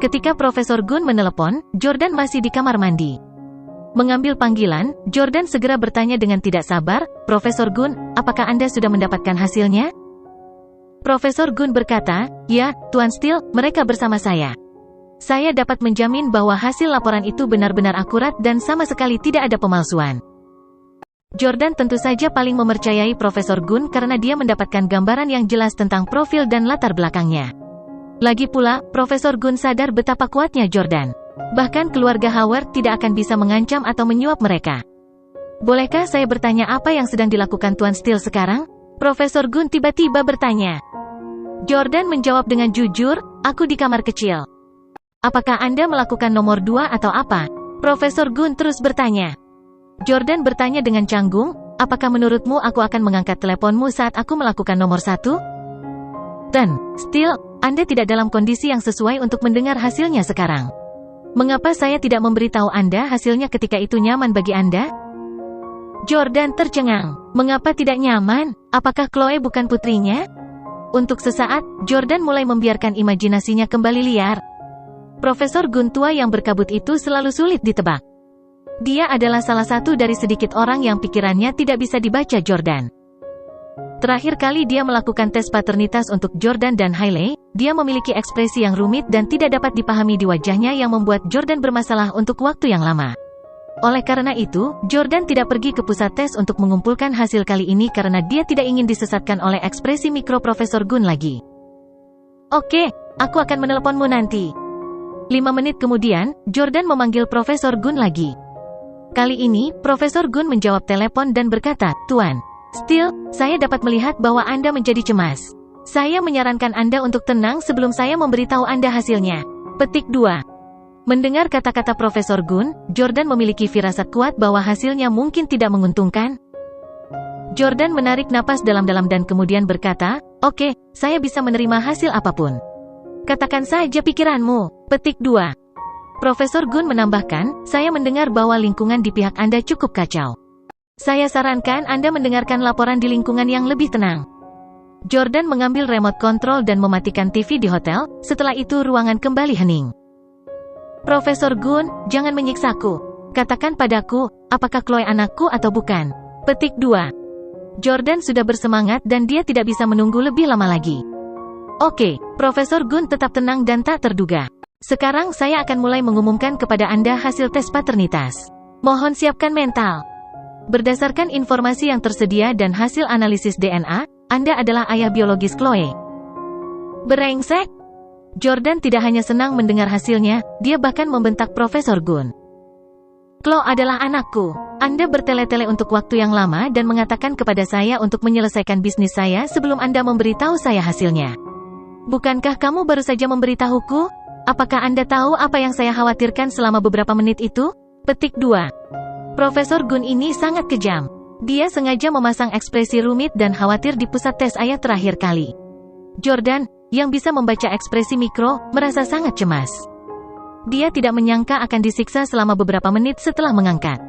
Ketika Profesor Gun menelepon, Jordan masih di kamar mandi. Mengambil panggilan, Jordan segera bertanya dengan tidak sabar, "Profesor Gun, apakah Anda sudah mendapatkan hasilnya?" Profesor Gun berkata, "Ya, Tuan Steele, mereka bersama saya. Saya dapat menjamin bahwa hasil laporan itu benar-benar akurat dan sama sekali tidak ada pemalsuan." Jordan tentu saja paling mempercayai Profesor Gun karena dia mendapatkan gambaran yang jelas tentang profil dan latar belakangnya. Lagi pula, Profesor Gun sadar betapa kuatnya Jordan. Bahkan keluarga Howard tidak akan bisa mengancam atau menyuap mereka. "Bolehkah saya bertanya apa yang sedang dilakukan Tuan Steele sekarang?" Profesor Gun tiba-tiba bertanya. Jordan menjawab dengan jujur, "Aku di kamar kecil." "Apakah Anda melakukan nomor 2 atau apa?" Profesor Gun terus bertanya. Jordan bertanya dengan canggung, "Apakah menurutmu aku akan mengangkat teleponmu saat aku melakukan nomor 1? Dan, Steele, Anda tidak dalam kondisi yang sesuai untuk mendengar hasilnya sekarang. Mengapa saya tidak memberitahu Anda hasilnya ketika itu nyaman bagi Anda?" Jordan tercengang. Mengapa tidak nyaman? Apakah Chloe bukan putrinya? Untuk sesaat, Jordan mulai membiarkan imajinasinya kembali liar. Profesor Gun tua yang berkabut itu selalu sulit ditebak. Dia adalah salah satu dari sedikit orang yang pikirannya tidak bisa dibaca Jordan. Terakhir kali dia melakukan tes paternitas untuk Jordan dan Hailey, dia memiliki ekspresi yang rumit dan tidak dapat dipahami di wajahnya yang membuat Jordan bermasalah untuk waktu yang lama. Oleh karena itu, Jordan tidak pergi ke pusat tes untuk mengumpulkan hasil kali ini karena dia tidak ingin disesatkan oleh ekspresi mikro Profesor Gun lagi. "Oke, aku akan menelponmu nanti." 5 menit kemudian, Jordan memanggil Profesor Gun lagi. Kali ini, Profesor Gun menjawab telepon dan berkata, "Tuan Steele, saya dapat melihat bahwa Anda menjadi cemas. Saya menyarankan Anda untuk tenang sebelum saya memberitahu Anda hasilnya." Petik 2. Mendengar kata-kata Profesor Gun, Jordan memiliki firasat kuat bahwa hasilnya mungkin tidak menguntungkan. Jordan menarik napas dalam-dalam dan kemudian berkata, "Oke, saya bisa menerima hasil apapun. Katakan saja pikiranmu." Petik 2. Profesor Gun menambahkan, "Saya mendengar bahwa lingkungan di pihak Anda cukup kacau. Saya sarankan Anda mendengarkan laporan di lingkungan yang lebih tenang." Jordan mengambil remote control dan mematikan TV di hotel, setelah itu ruangan kembali hening. "Profesor Gun, jangan menyiksaku. Katakan padaku, apakah Chloe anakku atau bukan?" Petik 2. Jordan sudah bersemangat dan dia tidak bisa menunggu lebih lama lagi. "Oke." Profesor Gun tetap tenang dan tak terduga. "Sekarang saya akan mulai mengumumkan kepada Anda hasil tes paternitas. Mohon siapkan mental. Berdasarkan informasi yang tersedia dan hasil analisis DNA, Anda adalah ayah biologis Chloe." Berengsek! Jordan tidak hanya senang mendengar hasilnya, dia bahkan membentak Profesor Gun. "Chloe adalah anakku. Anda bertele-tele untuk waktu yang lama dan mengatakan kepada saya untuk menyelesaikan bisnis saya sebelum Anda memberitahu saya hasilnya. Bukankah kamu baru saja memberitahuku? Apakah Anda tahu apa yang saya khawatirkan selama beberapa menit itu?" Petik 2. Profesor Gun ini sangat kejam. Dia sengaja memasang ekspresi rumit dan khawatir di pusat tes ayah terakhir kali. Jordan, yang bisa membaca ekspresi mikro, merasa sangat cemas. Dia tidak menyangka akan disiksa selama beberapa menit setelah mengangkat.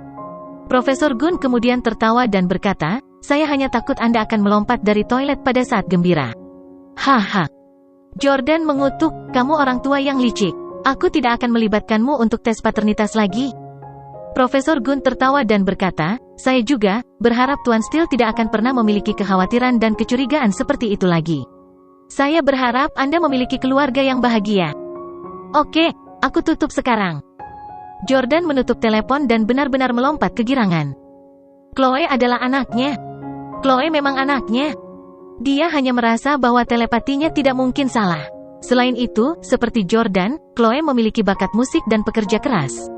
Profesor Gun kemudian tertawa dan berkata, "Saya hanya takut Anda akan melompat dari toilet pada saat gembira." "Haha." Jordan mengutuk, "Kamu orang tua yang licik. Aku tidak akan melibatkanmu untuk tes paternitas lagi." Profesor Gun tertawa dan berkata, "Saya juga berharap Tuan Steele tidak akan pernah memiliki kekhawatiran dan kecurigaan seperti itu lagi. Saya berharap Anda memiliki keluarga yang bahagia." "Oke, aku tutup sekarang." Jordan menutup telepon dan benar-benar melompat kegirangan. Chloe adalah anaknya. Chloe memang anaknya. Dia hanya merasa bahwa telepatinya tidak mungkin salah. Selain itu, seperti Jordan, Chloe memiliki bakat musik dan pekerja keras.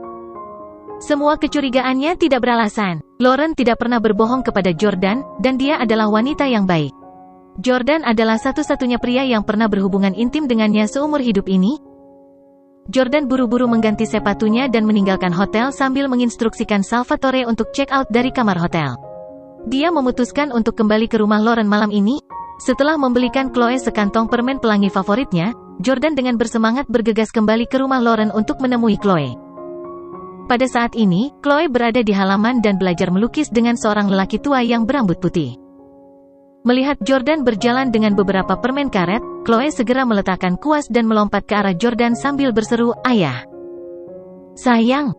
Semua kecurigaannya tidak beralasan. Lauren tidak pernah berbohong kepada Jordan, dan dia adalah wanita yang baik. Jordan adalah satu-satunya pria yang pernah berhubungan intim dengannya seumur hidup ini. Jordan buru-buru mengganti sepatunya dan meninggalkan hotel sambil menginstruksikan Salvatore untuk check out dari kamar hotel. Dia memutuskan untuk kembali ke rumah Lauren malam ini. Setelah membelikan Chloe sekantong permen pelangi favoritnya, Jordan dengan bersemangat bergegas kembali ke rumah Lauren untuk menemui Chloe. Pada saat ini, Chloe berada di halaman dan belajar melukis dengan seorang lelaki tua yang berambut putih. Melihat Jordan berjalan dengan beberapa permen karet, Chloe segera meletakkan kuas dan melompat ke arah Jordan sambil berseru, "Ayah." "Sayang."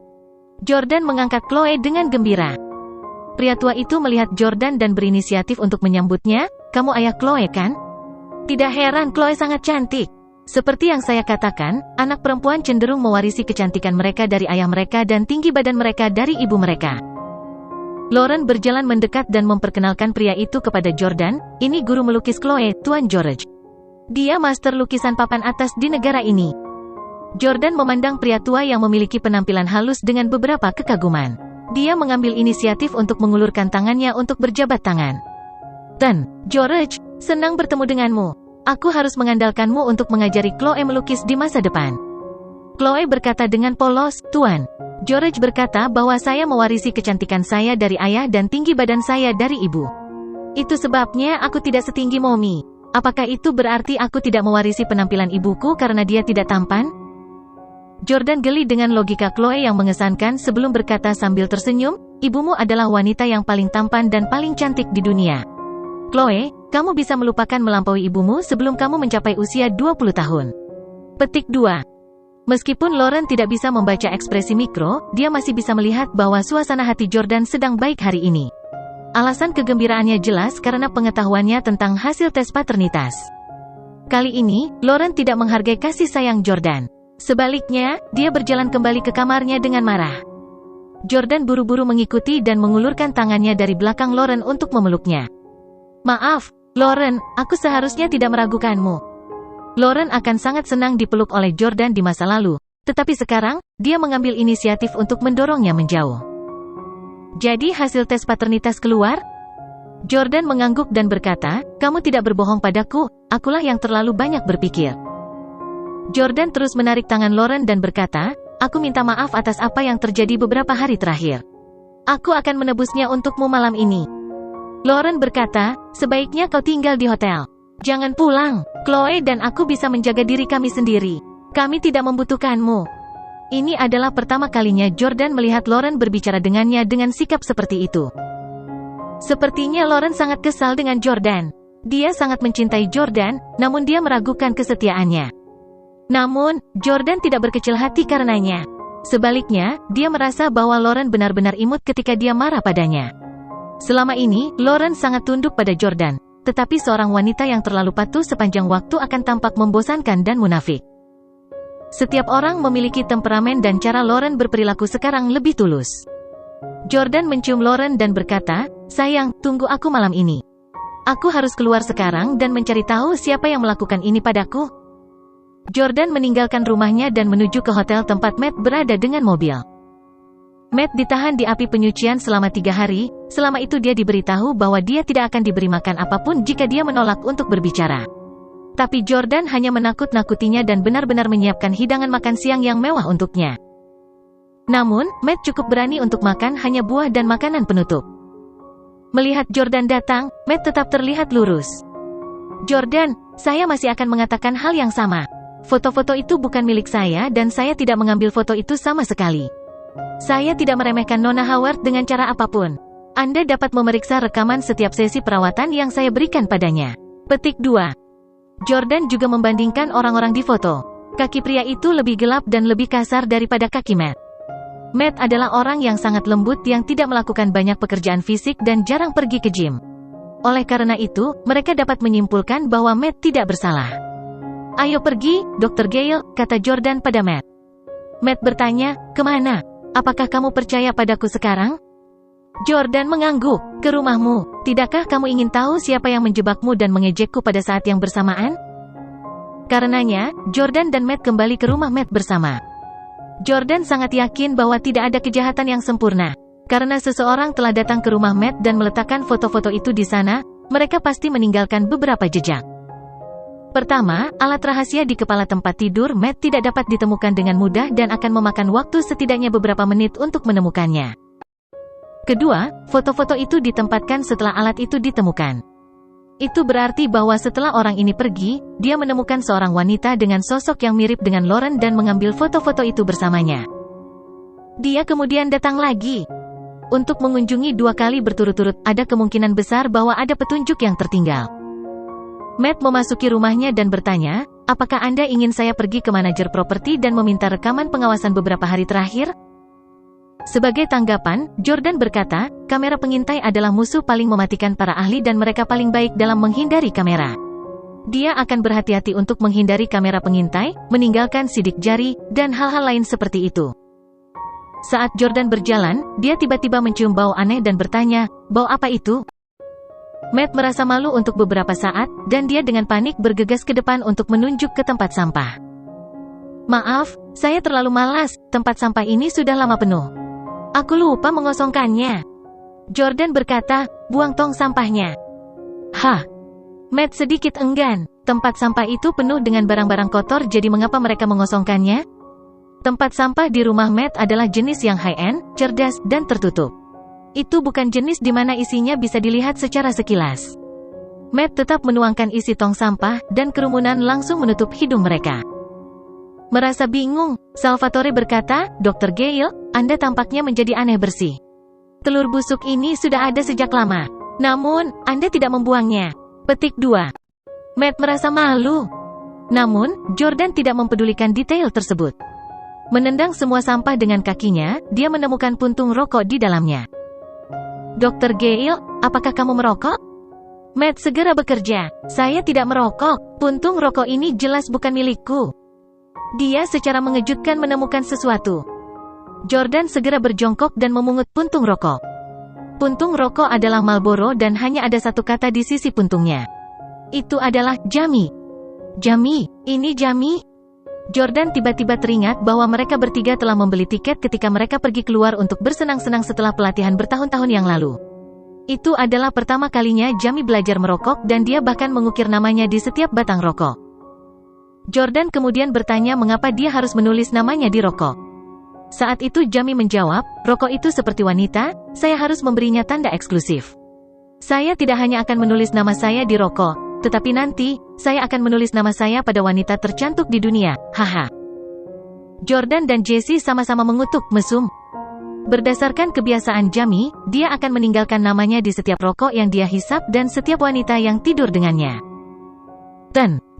Jordan mengangkat Chloe dengan gembira. Pria tua itu melihat Jordan dan berinisiatif untuk menyambutnya. "Kamu ayah Chloe kan?" "Tidak heran, Chloe sangat cantik. Seperti yang saya katakan, anak perempuan cenderung mewarisi kecantikan mereka dari ayah mereka dan tinggi badan mereka dari ibu mereka." Lauren berjalan mendekat dan memperkenalkan pria itu kepada Jordan. "Ini guru melukis Chloe, Tuan George. Dia master lukisan papan atas di negara ini." Jordan memandang pria tua yang memiliki penampilan halus dengan beberapa kekaguman. Dia mengambil inisiatif untuk mengulurkan tangannya untuk berjabat tangan. "Tuan George, senang bertemu denganmu. Aku harus mengandalkanmu untuk mengajari Chloe melukis di masa depan." Chloe berkata dengan polos, "Tuan." George berkata bahwa saya mewarisi kecantikan saya dari ayah dan tinggi badan saya dari ibu. Itu sebabnya aku tidak setinggi Mommy. Apakah itu berarti aku tidak mewarisi penampilan ibuku karena dia tidak tampan? Jordan geli dengan logika Chloe yang mengesankan sebelum berkata sambil tersenyum, "Ibumu adalah wanita yang paling tampan dan paling cantik di dunia. Chloe, kamu bisa melupakan melampaui ibumu sebelum kamu mencapai usia 20 tahun. Petik 2. Meskipun Lauren tidak bisa membaca ekspresi mikro, dia masih bisa melihat bahwa suasana hati Jordan sedang baik hari ini. Alasan kegembiraannya jelas karena pengetahuannya tentang hasil tes paternitas. Kali ini, Lauren tidak menghargai kasih sayang Jordan. Sebaliknya, dia berjalan kembali ke kamarnya dengan marah. Jordan buru-buru mengikuti dan mengulurkan tangannya dari belakang Lauren untuk memeluknya. "Maaf, Lauren, aku seharusnya tidak meragukanmu." Lauren akan sangat senang dipeluk oleh Jordan di masa lalu, tetapi sekarang, dia mengambil inisiatif untuk mendorongnya menjauh. "Jadi hasil tes paternitas keluar?" Jordan mengangguk dan berkata, "Kamu tidak berbohong padaku, akulah yang terlalu banyak berpikir." Jordan terus menarik tangan Lauren dan berkata, "Aku minta maaf atas apa yang terjadi beberapa hari terakhir. Aku akan menebusnya untukmu malam ini." Lauren berkata, "Sebaiknya kau tinggal di hotel. Jangan pulang. Chloe dan aku bisa menjaga diri kami sendiri. Kami tidak membutuhkanmu." Ini adalah pertama kalinya Jordan melihat Lauren berbicara dengannya dengan sikap seperti itu. Sepertinya Lauren sangat kesal dengan Jordan. Dia sangat mencintai Jordan, namun dia meragukan kesetiaannya. Namun, Jordan tidak berkecil hati karenanya. Sebaliknya, dia merasa bahwa Lauren benar-benar imut ketika dia marah padanya. Selama ini, Lauren sangat tunduk pada Jordan. Tetapi seorang wanita yang terlalu patuh sepanjang waktu akan tampak membosankan dan munafik. Setiap orang memiliki temperamen dan cara Lauren berperilaku sekarang lebih tulus. Jordan mencium Lauren dan berkata, "Sayang, tunggu aku malam ini. Aku harus keluar sekarang dan mencari tahu siapa yang melakukan ini padaku." Jordan meninggalkan rumahnya dan menuju ke hotel tempat Matt berada dengan mobil. Matt ditahan di api penyucian selama 3 hari, selama itu dia diberitahu bahwa dia tidak akan diberi makan apapun jika dia menolak untuk berbicara. Tapi Jordan hanya menakut-nakutinya dan benar-benar menyiapkan hidangan makan siang yang mewah untuknya. Namun, Matt cukup berani untuk makan hanya buah dan makanan penutup. Melihat Jordan datang, Matt tetap terlihat lurus. "Jordan, saya masih akan mengatakan hal yang sama. Foto-foto itu bukan milik saya dan saya tidak mengambil foto itu sama sekali. Saya tidak meremehkan Nona Howard dengan cara apapun. Anda dapat memeriksa rekaman setiap sesi perawatan yang saya berikan padanya." Petik 2. Jordan juga membandingkan orang-orang di foto. Kaki pria itu lebih gelap dan lebih kasar daripada kaki Matt. Matt adalah orang yang sangat lembut yang tidak melakukan banyak pekerjaan fisik dan jarang pergi ke gym. Oleh karena itu, mereka dapat menyimpulkan bahwa Matt tidak bersalah. "Ayo pergi, Dr. Gale," kata Jordan pada Matt. Matt bertanya, "Kemana? Apakah kamu percaya padaku sekarang?" Jordan mengangguk. "Ke rumahmu. Tidakkah kamu ingin tahu siapa yang menjebakmu dan mengejekku pada saat yang bersamaan?" Karenanya, Jordan dan Matt kembali ke rumah Matt bersama. Jordan sangat yakin bahwa tidak ada kejahatan yang sempurna. Karena seseorang telah datang ke rumah Matt dan meletakkan foto-foto itu di sana, mereka pasti meninggalkan beberapa jejak. Pertama, alat rahasia di kepala tempat tidur Matt tidak dapat ditemukan dengan mudah dan akan memakan waktu setidaknya beberapa menit untuk menemukannya. Kedua, foto-foto itu ditempatkan setelah alat itu ditemukan. Itu berarti bahwa setelah orang ini pergi, dia menemukan seorang wanita dengan sosok yang mirip dengan Lauren dan mengambil foto-foto itu bersamanya. Dia kemudian datang lagi. Untuk mengunjungi 2 kali berturut-turut, ada kemungkinan besar bahwa ada petunjuk yang tertinggal. Matt memasuki rumahnya dan bertanya, apakah Anda ingin saya pergi ke manajer properti dan meminta rekaman pengawasan beberapa hari terakhir? Sebagai tanggapan, Jordan berkata, kamera pengintai adalah musuh paling mematikan para ahli dan mereka paling baik dalam menghindari kamera. Dia akan berhati-hati untuk menghindari kamera pengintai, meninggalkan sidik jari, dan hal-hal lain seperti itu. Saat Jordan berjalan, dia tiba-tiba mencium bau aneh dan bertanya, bau apa itu? Matt merasa malu untuk beberapa saat, dan dia dengan panik bergegas ke depan untuk menunjuk ke tempat sampah. Maaf, saya terlalu malas, tempat sampah ini sudah lama penuh. Aku lupa mengosongkannya. Jordan berkata, buang tong sampahnya. Hah? Matt sedikit enggan, tempat sampah itu penuh dengan barang-barang kotor jadi mengapa mereka mengosongkannya? Tempat sampah di rumah Matt adalah jenis yang high-end, cerdas, dan tertutup. Itu bukan jenis di mana isinya bisa dilihat secara sekilas. Matt tetap menuangkan isi tong sampah, dan kerumunan langsung menutup hidung mereka. Merasa bingung, Salvatore berkata, Dr. Gale, Anda tampaknya menjadi aneh bersih. Telur busuk ini sudah ada sejak lama. Namun, Anda tidak membuangnya. Petik 2. Matt merasa malu. Namun, Jordan tidak mempedulikan detail tersebut. Menendang semua sampah dengan kakinya, dia menemukan puntung rokok di dalamnya. Dr. Gale, apakah kamu merokok? Matt segera bekerja. Saya tidak merokok. Puntung rokok ini jelas bukan milikku. Dia secara mengejutkan menemukan sesuatu. Jordan segera berjongkok dan memungut puntung rokok. Puntung rokok adalah Marlboro dan hanya ada satu kata di sisi puntungnya. Itu adalah Jamie. Jamie, ini Jamie? Jordan tiba-tiba teringat bahwa mereka bertiga telah membeli tiket ketika mereka pergi keluar untuk bersenang-senang setelah pelatihan bertahun-tahun yang lalu. Itu adalah pertama kalinya Jamie belajar merokok dan dia bahkan mengukir namanya di setiap batang rokok. Jordan kemudian bertanya mengapa dia harus menulis namanya di rokok. Saat itu Jamie menjawab, rokok itu seperti wanita, saya harus memberinya tanda eksklusif. Saya tidak hanya akan menulis nama saya di rokok, tetapi nanti, saya akan menulis nama saya pada wanita tercantik di dunia, haha. Jordan dan Jesse sama-sama mengutuk mesum. Berdasarkan kebiasaan Jamie, dia akan meninggalkan namanya di setiap rokok yang dia hisap dan setiap wanita yang tidur dengannya.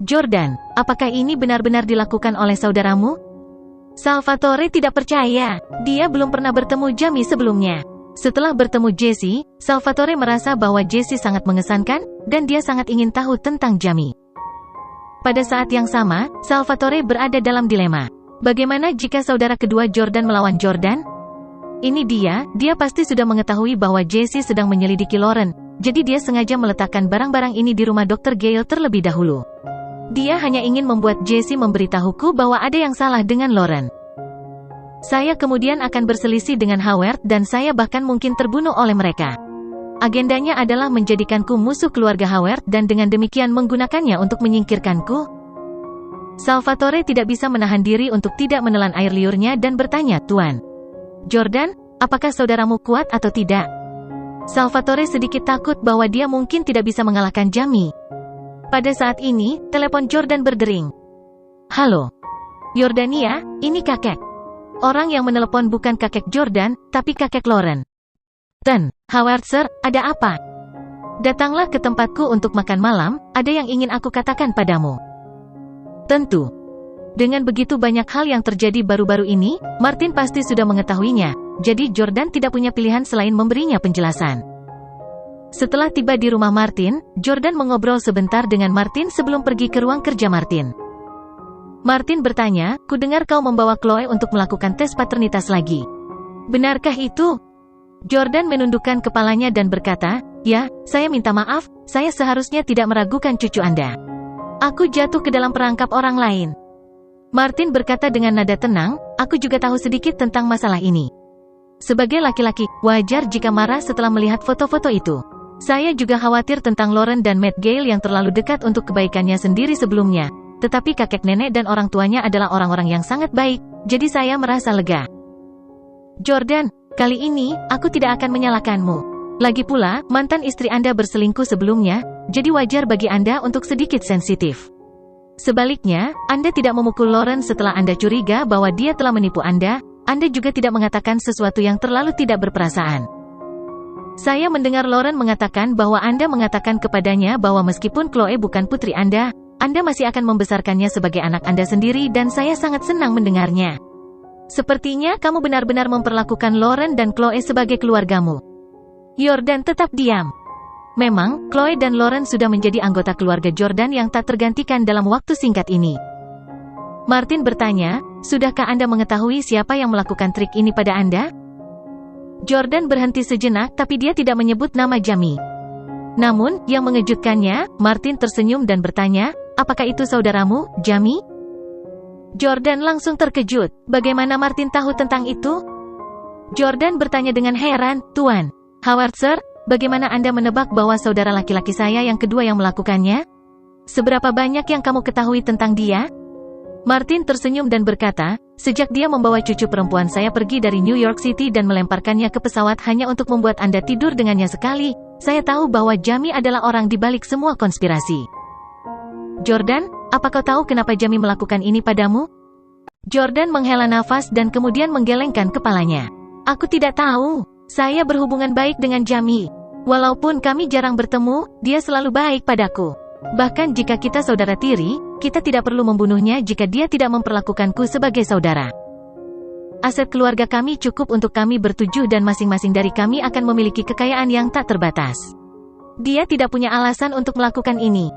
Jordan, apakah ini benar-benar dilakukan oleh saudaramu? Salvatore tidak percaya, dia belum pernah bertemu Jamie sebelumnya. Setelah bertemu Jesse, Salvatore merasa bahwa Jesse sangat mengesankan, dan dia sangat ingin tahu tentang Jamie. Pada saat yang sama, Salvatore berada dalam dilema. Bagaimana jika saudara kedua Jordan melawan Jordan? Ini dia pasti sudah mengetahui bahwa Jesse sedang menyelidiki Lauren, jadi dia sengaja meletakkan barang-barang ini di rumah Dr. Gale terlebih dahulu. Dia hanya ingin membuat Jesse memberitahuku bahwa ada yang salah dengan Lauren. Saya kemudian akan berselisih dengan Howard dan saya bahkan mungkin terbunuh oleh mereka. Agendanya adalah menjadikanku musuh keluarga Howard dan dengan demikian menggunakannya untuk menyingkirkanku. Salvatore tidak bisa menahan diri untuk tidak menelan air liurnya dan bertanya, Tuan Jordan, apakah saudaramu kuat atau tidak? Salvatore sedikit takut bahwa dia mungkin tidak bisa mengalahkan Jamie. Pada saat ini, telepon Jordan berdering. Halo. Yordania, ini kakek. Orang yang menelepon bukan kakek Jordan, tapi kakek Lauren. Howard sir, ada apa? Datanglah ke tempatku untuk makan malam, ada yang ingin aku katakan padamu. Tentu. Dengan begitu banyak hal yang terjadi baru-baru ini, Martin pasti sudah mengetahuinya, jadi Jordan tidak punya pilihan selain memberinya penjelasan. Setelah tiba di rumah Martin, Jordan mengobrol sebentar dengan Martin sebelum pergi ke ruang kerja Martin. Martin bertanya, kudengar kau membawa Chloe untuk melakukan tes paternitas lagi. Benarkah itu? Jordan menundukkan kepalanya dan berkata, ya, saya minta maaf, saya seharusnya tidak meragukan cucu Anda. Aku jatuh ke dalam perangkap orang lain. Martin berkata dengan nada tenang, aku juga tahu sedikit tentang masalah ini. Sebagai laki-laki, wajar jika marah setelah melihat foto-foto itu. Saya juga khawatir tentang Lauren dan Matt Gale yang terlalu dekat untuk kebaikannya sendiri sebelumnya. Tetapi kakek nenek dan orang tuanya adalah orang-orang yang sangat baik, jadi saya merasa lega. Jordan, kali ini, aku tidak akan menyalahkanmu. Lagi pula, mantan istri Anda berselingkuh sebelumnya, jadi wajar bagi Anda untuk sedikit sensitif. Sebaliknya, Anda tidak memukul Lauren setelah Anda curiga bahwa dia telah menipu Anda juga tidak mengatakan sesuatu yang terlalu tidak berperasaan. Saya mendengar Lauren mengatakan bahwa Anda mengatakan kepadanya bahwa meskipun Chloe bukan putri Anda masih akan membesarkannya sebagai anak Anda sendiri dan saya sangat senang mendengarnya. Sepertinya kamu benar-benar memperlakukan Lauren dan Chloe sebagai keluargamu. Jordan tetap diam. Memang, Chloe dan Lauren sudah menjadi anggota keluarga Jordan yang tak tergantikan dalam waktu singkat ini. Martin bertanya, sudahkah Anda mengetahui siapa yang melakukan trik ini pada Anda? Jordan berhenti sejenak tapi dia tidak menyebut nama Jamie. Namun, yang mengejutkannya, Martin tersenyum dan bertanya, apakah itu saudaramu, Jamie? Jordan langsung terkejut, bagaimana Martin tahu tentang itu? Jordan bertanya dengan heran, Tuan Howard Sir, bagaimana Anda menebak bahwa saudara laki-laki saya yang kedua yang melakukannya? Seberapa banyak yang kamu ketahui tentang dia? Martin tersenyum dan berkata, sejak dia membawa cucu perempuan saya pergi dari New York City dan melemparkannya ke pesawat hanya untuk membuat Anda tidur dengannya sekali, saya tahu bahwa Jamie adalah orang di balik semua konspirasi. Jordan, apa kau tahu kenapa Jamie melakukan ini padamu? Jordan menghela nafas dan kemudian menggelengkan kepalanya. Aku tidak tahu. Saya berhubungan baik dengan Jamie. Walaupun kami jarang bertemu, dia selalu baik padaku. Bahkan jika kita saudara tiri, kita tidak perlu membunuhnya jika dia tidak memperlakukanku sebagai saudara. Aset keluarga kami cukup untuk kami bertujuh dan masing-masing dari kami akan memiliki kekayaan yang tak terbatas. Dia tidak punya alasan untuk melakukan ini.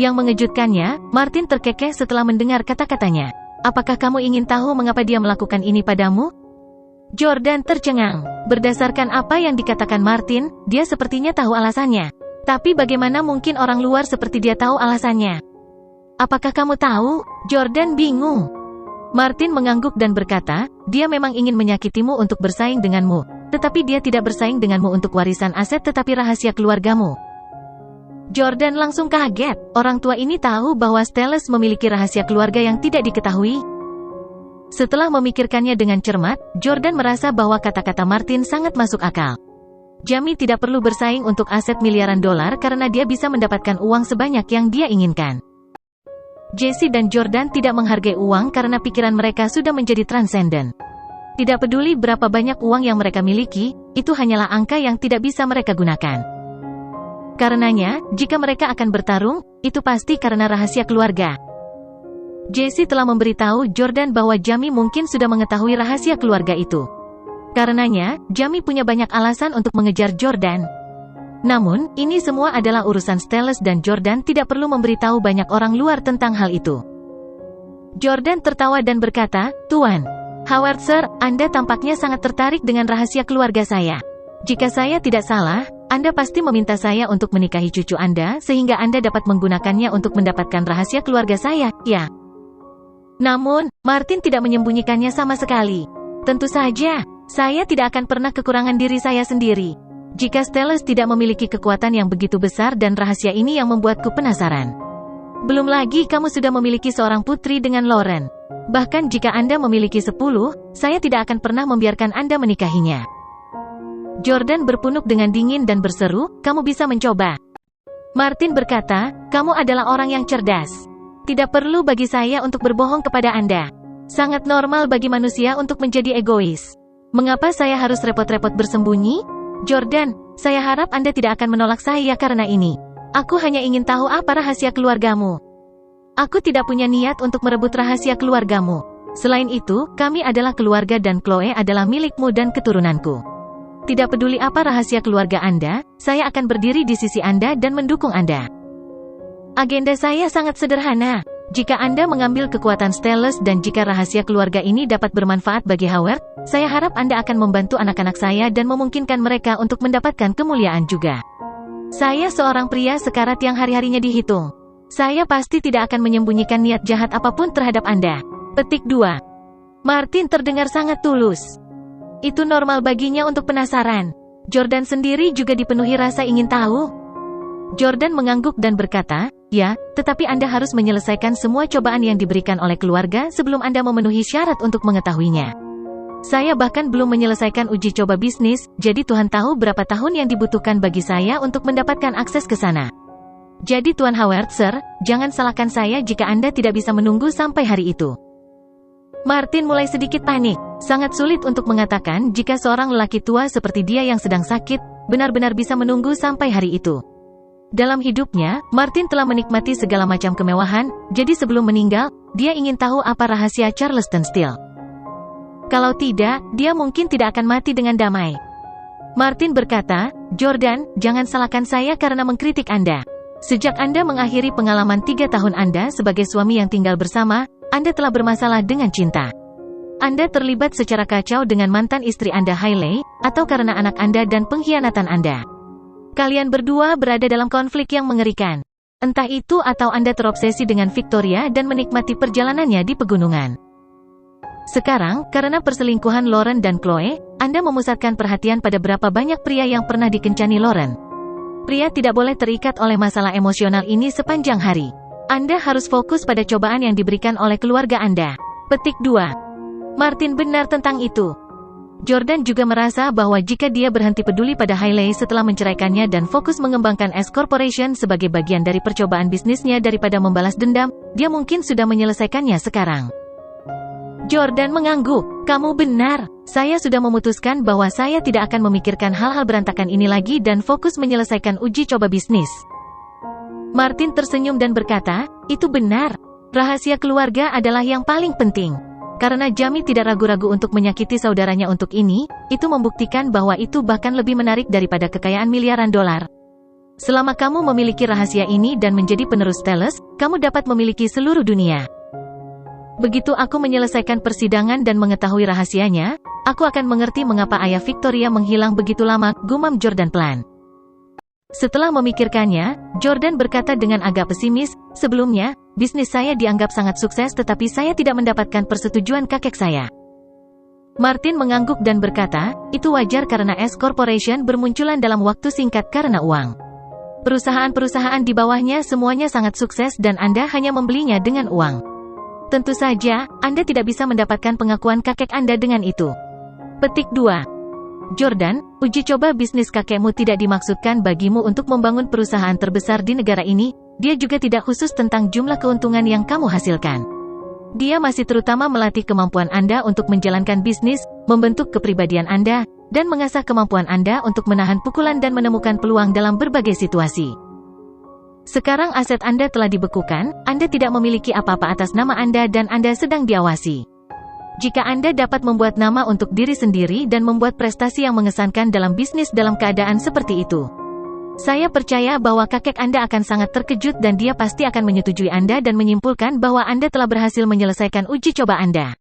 Yang mengejutkannya, Martin terkekeh setelah mendengar kata-katanya. Apakah kamu ingin tahu mengapa dia melakukan ini padamu? Jordan tercengang. Berdasarkan apa yang dikatakan Martin, dia sepertinya tahu alasannya. Tapi bagaimana mungkin orang luar seperti dia tahu alasannya? Apakah kamu tahu? Jordan bingung. Martin mengangguk dan berkata, dia memang ingin menyakitimu untuk bersaing denganmu. Tetapi dia tidak bersaing denganmu untuk warisan aset tetapi rahasia keluargamu. Jordan langsung kaget. Orang tua ini tahu bahwa Stellus memiliki rahasia keluarga yang tidak diketahui. Setelah memikirkannya dengan cermat, Jordan merasa bahwa kata-kata Martin sangat masuk akal. Jamie tidak perlu bersaing untuk aset miliaran dolar karena dia bisa mendapatkan uang sebanyak yang dia inginkan. Jesse dan Jordan tidak menghargai uang karena pikiran mereka sudah menjadi transenden. Tidak peduli berapa banyak uang yang mereka miliki, itu hanyalah angka yang tidak bisa mereka gunakan. Karenanya, jika mereka akan bertarung, itu pasti karena rahasia keluarga. Jesse telah memberitahu Jordan bahwa Jamie mungkin sudah mengetahui rahasia keluarga itu. Karenanya, Jamie punya banyak alasan untuk mengejar Jordan. Namun, ini semua adalah urusan Stellus dan Jordan tidak perlu memberitahu banyak orang luar tentang hal itu. Jordan tertawa dan berkata, Tuan Howard Sir, Anda tampaknya sangat tertarik dengan rahasia keluarga saya. Jika saya tidak salah, Anda pasti meminta saya untuk menikahi cucu Anda sehingga Anda dapat menggunakannya untuk mendapatkan rahasia keluarga saya, ya? Namun, Martin tidak menyembunyikannya sama sekali. Tentu saja, saya tidak akan pernah kekurangan diri saya sendiri. Jika Stellus tidak memiliki kekuatan yang begitu besar dan rahasia ini yang membuatku penasaran. Belum lagi kamu sudah memiliki seorang putri dengan Lauren. Bahkan jika Anda memiliki 10, saya tidak akan pernah membiarkan Anda menikahinya. Jordan berpunuk dengan dingin dan berseru, kamu bisa mencoba. Martin berkata, kamu adalah orang yang cerdas. Tidak perlu bagi saya untuk berbohong kepada Anda. Sangat normal bagi manusia untuk menjadi egois. Mengapa saya harus repot-repot bersembunyi? Jordan, saya harap Anda tidak akan menolak saya karena ini. Aku hanya ingin tahu apa rahasia keluargamu. Aku tidak punya niat untuk merebut rahasia keluargamu. Selain itu, kami adalah keluarga dan Chloe adalah milikmu dan keturunanku. Tidak peduli apa rahasia keluarga Anda, saya akan berdiri di sisi Anda dan mendukung Anda. Agenda saya sangat sederhana. Jika Anda mengambil kekuatan Stellus dan jika rahasia keluarga ini dapat bermanfaat bagi Howard, saya harap Anda akan membantu anak-anak saya dan memungkinkan mereka untuk mendapatkan kemuliaan juga. Saya seorang pria sekarat yang hari-harinya dihitung. Saya pasti tidak akan menyembunyikan niat jahat apapun terhadap Anda. Petik 2. Martin terdengar sangat tulus. Itu normal baginya untuk penasaran. Jordan sendiri juga dipenuhi rasa ingin tahu. Jordan mengangguk dan berkata, ya, tetapi Anda harus menyelesaikan semua cobaan yang diberikan oleh keluarga sebelum Anda memenuhi syarat untuk mengetahuinya. Saya bahkan belum menyelesaikan uji coba bisnis, jadi Tuhan tahu berapa tahun yang dibutuhkan bagi saya untuk mendapatkan akses ke sana. Jadi Tuan Howard Sir, jangan salahkan saya jika Anda tidak bisa menunggu sampai hari itu. Martin mulai sedikit panik. Sangat sulit untuk mengatakan jika seorang lelaki tua seperti dia yang sedang sakit, benar-benar bisa menunggu sampai hari itu. Dalam hidupnya, Martin telah menikmati segala macam kemewahan, jadi sebelum meninggal, dia ingin tahu apa rahasia Charleston Steel. Kalau tidak, dia mungkin tidak akan mati dengan damai. Martin berkata, "Jordan, jangan salahkan saya karena mengkritik Anda. Sejak Anda mengakhiri pengalaman 3 tahun Anda sebagai suami yang tinggal bersama, Anda telah bermasalah dengan cinta. Anda terlibat secara kacau dengan mantan istri Anda Hailey, atau karena anak Anda dan pengkhianatan Anda. Kalian berdua berada dalam konflik yang mengerikan. Entah itu atau Anda terobsesi dengan Victoria dan menikmati perjalanannya di pegunungan. Sekarang, karena perselingkuhan Lauren dan Chloe, Anda memusatkan perhatian pada berapa banyak pria yang pernah dikencani Lauren. Pria tidak boleh terikat oleh masalah emosional ini sepanjang hari. Anda harus fokus pada cobaan yang diberikan oleh keluarga Anda." Petik 2. Martin benar tentang itu. Jordan juga merasa bahwa jika dia berhenti peduli pada Hailey setelah menceraikannya dan fokus mengembangkan S Corporation sebagai bagian dari percobaan bisnisnya daripada membalas dendam, dia mungkin sudah menyelesaikannya sekarang. Jordan mengangguk. "Kamu benar. Saya sudah memutuskan bahwa saya tidak akan memikirkan hal-hal berantakan ini lagi dan fokus menyelesaikan uji coba bisnis." Martin tersenyum dan berkata, "Itu benar. Rahasia keluarga adalah yang paling penting." Karena Jamie tidak ragu-ragu untuk menyakiti saudaranya untuk ini, itu membuktikan bahwa itu bahkan lebih menarik daripada kekayaan miliaran dolar. Selama kamu memiliki rahasia ini dan menjadi penerus Teles, kamu dapat memiliki seluruh dunia. Begitu aku menyelesaikan persidangan dan mengetahui rahasianya, aku akan mengerti mengapa ayah Victoria menghilang begitu lama, gumam Jordan pelan. Setelah memikirkannya, Jordan berkata dengan agak pesimis, "Sebelumnya, bisnis saya dianggap sangat sukses tetapi saya tidak mendapatkan persetujuan kakek saya." Martin mengangguk dan berkata, "Itu wajar karena S Corporation bermunculan dalam waktu singkat karena uang. Perusahaan-perusahaan di bawahnya semuanya sangat sukses dan Anda hanya membelinya dengan uang. Tentu saja, Anda tidak bisa mendapatkan pengakuan kakek Anda dengan itu." Petik 2. Jordan, uji coba bisnis kakekmu tidak dimaksudkan bagimu untuk membangun perusahaan terbesar di negara ini, dia juga tidak khusus tentang jumlah keuntungan yang kamu hasilkan. Dia masih terutama melatih kemampuan Anda untuk menjalankan bisnis, membentuk kepribadian Anda, dan mengasah kemampuan Anda untuk menahan pukulan dan menemukan peluang dalam berbagai situasi. Sekarang aset Anda telah dibekukan, Anda tidak memiliki apa-apa atas nama Anda dan Anda sedang diawasi. Jika Anda dapat membuat nama untuk diri sendiri dan membuat prestasi yang mengesankan dalam bisnis dalam keadaan seperti itu, saya percaya bahwa kakek Anda akan sangat terkejut dan dia pasti akan menyetujui Anda dan menyimpulkan bahwa Anda telah berhasil menyelesaikan uji coba Anda.